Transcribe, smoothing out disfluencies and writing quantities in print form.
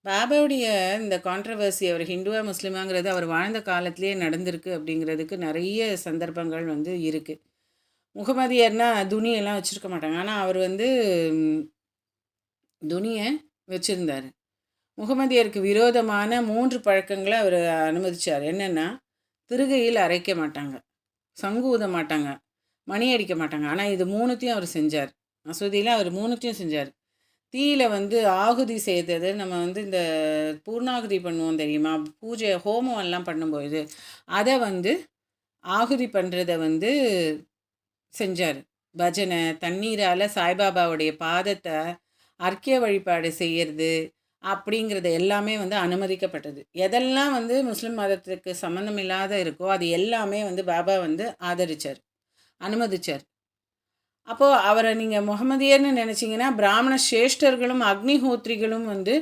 பாபாவுடைய இந்த கான்ட்ரவர்சி அவர் ஹிந்துவா முஸ்லீமாங்கிறது அவர் வாழ்ந்த காலத்திலேயே நடந்திருக்கு அப்படிங்கிறதுக்கு நிறைய சந்தர்ப்பங்கள் வந்து இருக்குது. முகமதியர்னா துணியெல்லாம் வச்சுருக்க மாட்டாங்க. ஆனால் அவர் வந்து துணியை வச்சுருந்தார். முகமதியருக்கு விரோதமான 3 பழக்கங்களை அவர் அனுமதிச்சார். என்னென்னா, திருகையில் அரைக்க மாட்டாங்க, சங்கு ஊத மாட்டாங்க, மணி அடிக்க மாட்டாங்க. ஆனால் இது 3த்தையும் அவர் செஞ்சார். மசூதியில் அவர் 3த்தையும் செஞ்சார். தீயில வந்து ஆகுதி செய்தது நம்ம வந்து இந்த பூர்ணாகுதி பண்ணுவோம் தெரியுமா? பூஜை ஹோமம் எல்லாம் பண்ணும்பொழுது, அதை வந்து ஆகுதி பண்ணுறத வந்து செஞ்சார். பஜனை, தண்ணீரால் சாய்பாபாவுடைய பாதத்தை அர்க்கிய வழிபாடு செய்கிறது அப்படிங்கிறது எல்லாமே வந்து அனுமதிக்கப்பட்டது. எதெல்லாம் வந்து முஸ்லிம் மதத்துக்கு சம்மந்தம் இல்லாத இருக்கோ அது எல்லாமே வந்து பாபா வந்து ஆதரிச்சார், அனுமதிச்சார். அப்போது அவரை நீங்கள் முகமதியர்னு நினச்சிங்கன்னா, பிராமண சிரேஷ்டர்களும் அக்னிஹோத்ரிகளும் வந்து